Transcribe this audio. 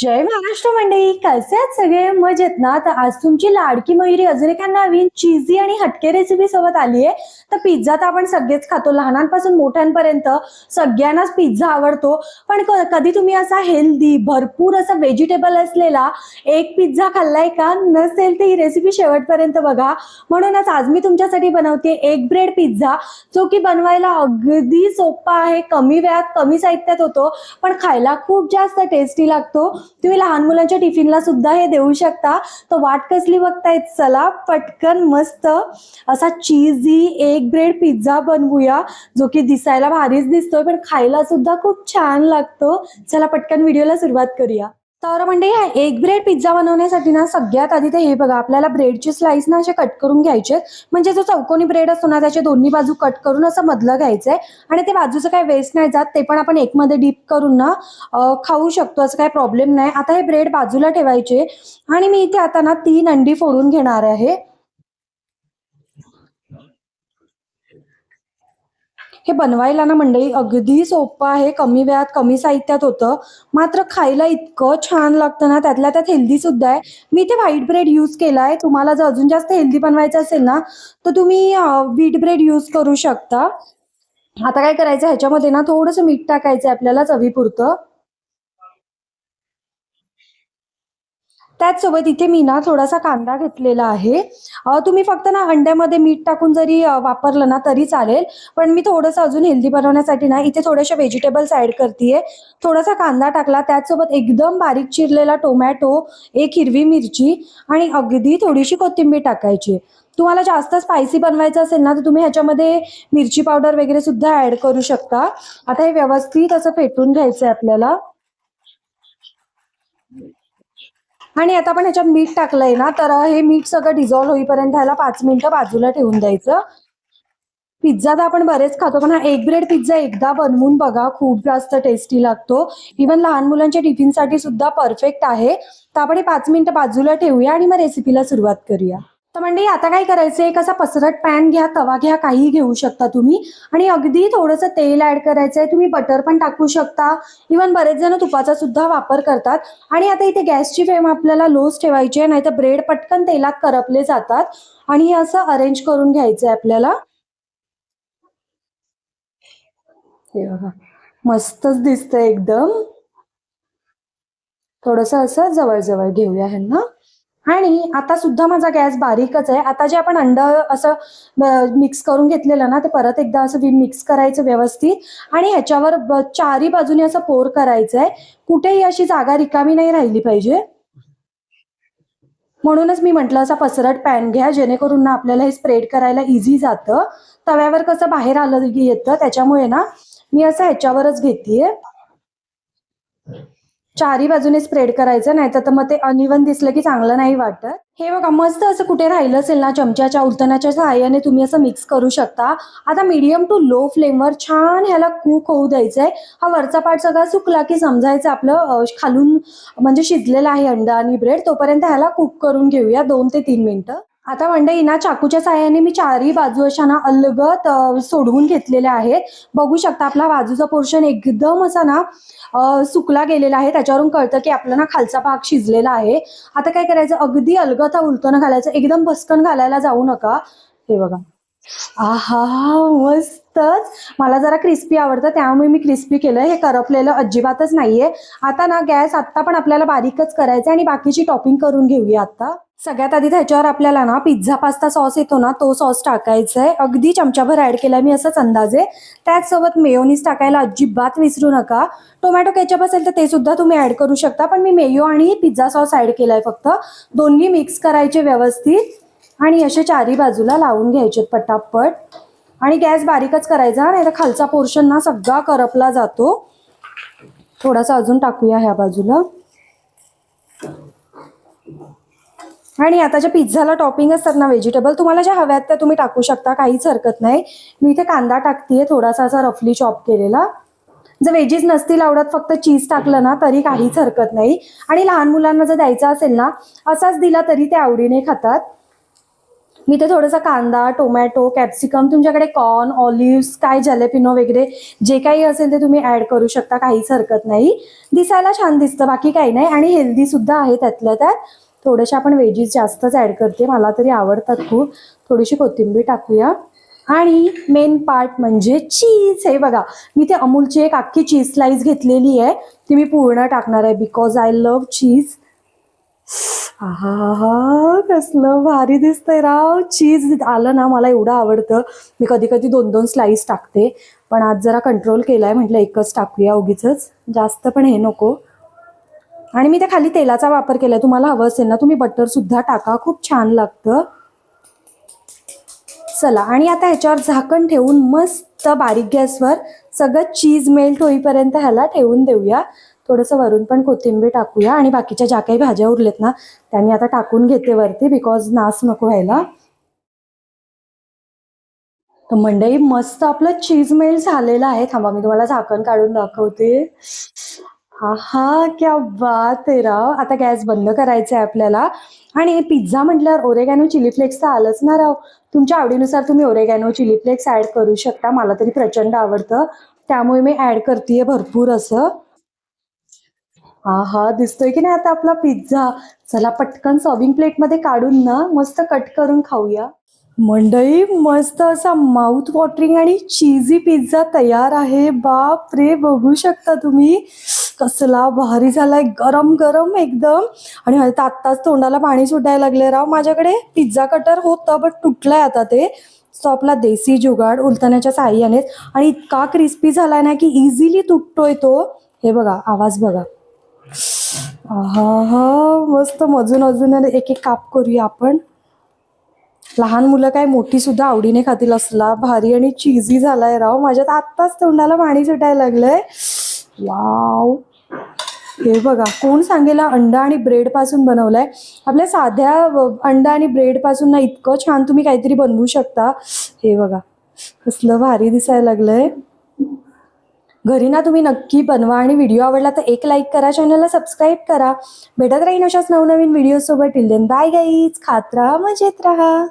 जय महाराष्ट्र मंडळी, कसे आहात सगळे? मजेत ना? तर आज तुमची लाडकी मयुरी अजून एका नवीन चीझी आणि हटके रेसिपी सोबत आली आहे. तर पिझ्झा तर आपण सगळेच खातो, लहानांपासून मोठ्यांपर्यंत सगळ्यांनाच पिझ्झा आवडतो. पण कधी तुम्ही असा हेल्दी भरपूर असा व्हेजिटेबल असलेला एक पिझ्झा खाल्लाय का? नसेल तर ही रेसिपी शेवटपर्यंत बघा. म्हणूनच आज मी तुमच्यासाठी बनवते एग ब्रेड पिझ्झा, जो की बनवायला अगदी सोपा आहे, कमी वेळात कमी साहित्यात होतो, पण खायला खूप जास्त टेस्टी लागतो. तुम्ही लहान मुलांच्या टिफिनला सुद्धा हे देऊ शकता. तर वाट कसली बघताय? चला पटकन मस्त असा चीझी एग ब्रेड पिझ्झा बनवूया, जो की दिसायला भारीच दिसतोय पण खायला सुद्धा खूप छान लागतो. चला पटकन व्हिडिओला सुरुवात करूया. तर म्हणजे हा एग ब्रेड पिझ्झा बनवण्यासाठी ना सगळ्यात आधी ते हे बघा, आपल्याला ब्रेडची स्लाइस ना असे कट करून घ्यायचे. म्हणजे जो चौकोनी ब्रेड असतो ना त्याचे दोन्ही बाजू कट करून असं मधलं घ्यायचंय आणि ते बाजूचं काही वेस्ट नाही जात, ते पण आपण एक मध्ये डीप करून ना खाऊ शकतो, असं काही प्रॉब्लेम नाही. आता हे ब्रेड बाजूला ठेवायचे आणि मी इथे आता ना 3 अंडी फोडून घेणार आहे. हे बनवायला ना मंडळी अगदी सोपं आहे, कमी वेळात कमी साहित्यात होतं, मात्र खायला इतकं छान लागतं ना, त्यातल्या त्यात हेल्दी सुद्धा आहे. मी इथे व्हाईट ब्रेड यूज केलाय. तुम्हाला जर अजून जास्त हेल्दी बनवायचं असेल ना तर तुम्ही व्हीट ब्रेड यूज करू शकता. आता काय करायचं, ह्याच्यामध्ये ना थोडंसं मीठ टाकायचं आपल्याला चवीपुरतं. त्याचसोबत इथे मी ना थोडासा कांदा घेतलेला आहे. तुम्ही फक्त ना अंड्यामध्ये मीठ टाकून जरी वापरलं ना तरी चालेल. पण मी थोडंसं अजून हेल्दी बनवण्यासाठी ना इथे थोडेसे व्हेजिटेबल्स ॲड करतीये. थोडासा कांदा टाकला, त्याचसोबत एकदम बारीक चिरलेला टोमॅटो, एक हिरवी मिरची आणि अगदी थोडीशी कोथिंबीर टाकायची. तुम्हाला जास्त स्पायसी बनवायचं असेल ना तर तुम्ही ह्याच्यामध्ये मिरची पावडर वगैरे सुद्धा ॲड करू शकता. आता हे व्यवस्थित असं फेटून घ्यायचंय आपल्याला. आणि आता आपण ह्याच्यात मीठ टाकलंय ना, तर हे मीठ सगळं डिझॉल्व्ह होईपर्यंत ह्याला 5 मिनिटं बाजूला ठेवून द्यायचं. पिझ्झा तर आपण बरेच खातो, पण हा एग ब्रेड पिझ्झा एकदा बनवून बघा, खूप जास्त टेस्टी लागतो. इव्हन लहान मुलांच्या टिफिनसाठी सुद्धा परफेक्ट आहे. तर आपण हे 5 मिनिटं बाजूला ठेवूया आणि मग रेसिपीला सुरुवात करूया. तर म्हणजे आता काय करायचंय, एक असा पसरट पॅन घ्या, तवा घ्या, काहीही घेऊ शकता तुम्ही. आणि अगदी थोडंसं तेल ऍड करायचंय. तुम्ही बटर पण टाकू शकता. इव्हन बरेच जण तुपाचा सुद्धा वापर करतात. आणि आता इथे गॅसची फ्लेम आपल्याला लोच ठेवायची आहे, नाहीतर ब्रेड पटकन तेलात करपले जातात. आणि हे असं अरेंज करून घ्यायचंय आपल्याला. हे बघा, मस्तच दिसतंय एकदम. थोडंसं असं जवळ-जवळ घेऊया ह्यांना. आणि आता सुद्धा माझा गॅस बारीकच आहे. आता जे आपण अंडं असं मिक्स करून घेतलेलं ना, ते परत एकदा असं मिक्स करायचं व्यवस्थित आणि ह्याच्यावर चारी बाजूने असं पोर करायचंय. कुठेही अशी जागा रिकामी नाही राहिली पाहिजे. म्हणूनच मी म्हटलं असा पसरट पॅन घ्या, जेणेकरून ना आपल्याला हे स्प्रेड करायला इझी जातं. तव्यावर कसं बाहेर आलं की येतं, त्याच्यामुळे ना मी असं ह्याच्यावरच घेतीये. चारी बाजूने स्प्रेड करायचं, नाहीतर तर मग ते अनइव्हन दिसलं की चांगलं नाही वाटत. हे बघा, मस्त असं कुठे राहिलं असेल ना, चमच्याच्या उलटण्याच्या सहाय्याने तुम्ही असं मिक्स करू शकता. आता मीडियम टू लो फ्लेमवर छान ह्याला कुक होऊ द्यायचंय. हा वरचा पार्ट सगळा सुकला की समजायचं आपलं खालून म्हणजे शिजलेलं आहे अंडा आणि ब्रेड. तोपर्यंत ह्याला कुक करून घेऊया 2 ते 3 मिनिटं. आता मंडळी ना चाकूच्या साहाय्याने मी चारही बाजू अशा ना अलगद सोडवून घेतलेल्या आहेत. बघू शकता आपला बाजूचा पोर्शन एकदम असा ना सुकला गेलेला आहे. त्याच्यावरून कळतं की आपला ना खालचा भाग शिजलेला आहे. आता काय करायचं, अगदी अलगद उलटवणं घालायचं, एकदम भस्कन घालायला जाऊ नका. हे बघा, आहा! मस्तच. मला जरा क्रिस्पी आवडतं, त्यामुळे मी क्रिस्पी केलंय. हे करपलेलं अजिबातच नाहीये. आता ना गॅस आत्ता पण आपल्याला बारीकच करायचा आणि बाकीची टॉपिंग करून घेऊया आता. सगळ्यात आधी त्याच्यावर आपल्याला ना पिझ्झा पास्ता सॉस येतो ना, तो सॉस टाकायचा आहे. अगदी चमचाभर ॲड केलाय मी असंच अंदाजे. त्याचसोबत मेयोनीज टाकायला अजिबात विसरू नका. टोमॅटो केचप असेल तर ते सुद्धा तुम्ही ॲड करू शकता, पण मी मेयो आणि पिझ्झा सॉस ॲड केलाय फक्त. दोन्ही मिक्स करायचे व्यवस्थित आणि असे चारी बाजूला लावून घ्यायचे पटापट. आणि गॅस बारीकच करायचा, नाही तर खालचा पोर्शन ना सगळा करपला जातो. थोडासा अजून टाकूया ह्या बाजूला. आणि आता ज्या पिझ्झाला टॉपिंग असतात ना व्हेजिटेबल, तुम्हाला ज्या हव्यात त्या तुम्ही टाकू शकता, काहीच हरकत नाही. मी इथे कांदा टाकतेय थोडासा असा रफली चॉप केलेला. जर व्हेजीज नसतील आवडत, फक्त चीज टाकलं ना तरी काहीच हरकत नाही. आणि लहान मुलांना जर द्यायचा असेल ना, असाच दिला तरी ते आवडीने खातात. मी ते थोडासा कांदा, टोमॅटो, कॅप्सिकम, तुमच्याकडे कॉर्न, ऑलिव्हज, काय जॅलेपिनो वगैरे जे काही असेल ते तुम्ही ऍड करू शकता, काहीच हरकत नाही. दिसायला छान दिसतं, बाकी काही नाही, आणि हेल्दी सुद्धा आहे त्यातल्या त्यात. थोडेसे आपण व्हेजीस जास्तच ऍड करते, मला तरी आवडतात खूप. थोडीशी कोथिंबीर टाकूया. आणि मेन पार्ट म्हणजे चीज. हे बघा, मी ते अमूलची एक अख्खी चीज स्लाइस घेतलेली आहे, ती मी पूर्ण टाकणार आहे बिकॉज आय लव्ह चीज. आहा, कसलं भारी दिसतंय राव. चीज आलं ना, मला एवढं आवडतं. मी कधी कधी 2-2 स्लाइस टाकते, पण आज जरा कंट्रोल केलाय, म्हटलं एकच टाकूया उगीच, जास्त पण हे नको. आणि मी त्या खाली तेलाचा वापर केलाय, तुम्हाला हवं असेल ना तुम्ही बटर सुद्धा टाका, खूप छान लागतं. चला, आणि आता ह्याच्यावर झाकण ठेवून मस्त बारीक गॅसवर सगळं चीज मेल्ट होईपर्यंत ह्याला ठेवून देऊया. थोडंसं वरून पण कोथिंबीर टाकूया, आणि बाकीच्या ज्या काही भाज्या उरलेत ना त्या मी आता टाकून घेते वरती, बिकॉज नास नको व्हायला. तर मंडळी, मस्त आपलं चीज मेल्ट झालेलं आहे. थांबा, मी तुम्हाला झाकण काढून दाखवते. हा, क्या बात आहे राव. आता गॅस बंद करायचा आहे आपल्याला. आणि पिझ्झा म्हटल्यावर ओरेगॅनो चिली फ्लेक्स तर आलंच ना राव. तुमच्या आवडीनुसार तुम्ही ओरेगॅनो चिली फ्लेक्स ऍड करू शकता, मला तरी प्रचंड आवडतं, त्यामुळे मी ऍड करतेय भरपूर असं. हा हा, दिसतोय की नाही आता आपला पिझ्झा. चला, पटकन सर्विंग प्लेट मध्ये काढून ना मस्त कट करून खाऊया. मंडई, मस्त असा माउथ वॉटरिंग आणि चीजी पिझ्झा तयार आहे. बाप रे, बघू शकता तुम्ही कसला भारी झालाय, गरम गरम एकदम. आणि आत्ताच तोंडाला पाणी सुटायला लागले राव. माझ्याकडे पिझ्झा कटर होतं, बट तुटलंय आता ते. सो आपला देसी जुगाड उलथण्याच्या साह्यानेच. आणि इतका क्रिस्पी झालाय ना की इझिली तुटतोय तो. हे बघा, आवाज बघा. हा हा, मस्त. अजून अजून एक एक काप करूया आपण. लहान मुलं काय, मोठी सुद्धा आवडीने खातील, असला भारी आणि चीजी झालाय राव. माझ्यात आत्ताच तोंडाला पाणी सुटायला लागलंय. वाव. हे बघा, कोण सांगेल अंडा आणि ब्रेड पासून बनवलाय. आपल्या साध्या अंडा आणि ब्रेड पासून ना इतकं छान तुम्ही काहीतरी बनवू शकता. हे बघा, कसलं भारी दिसायला लागलंय. घरी ना तुम्ही नक्की बनवा, आणि व्हिडिओ आवडला तर एक लाईक करा, चॅनलला सबस्क्राईब करा. भेटत राहीन अशाच नवनवीन व्हिडिओ सोबत. टिल देन बाय गाईज, खात राहा, मजेत राहा.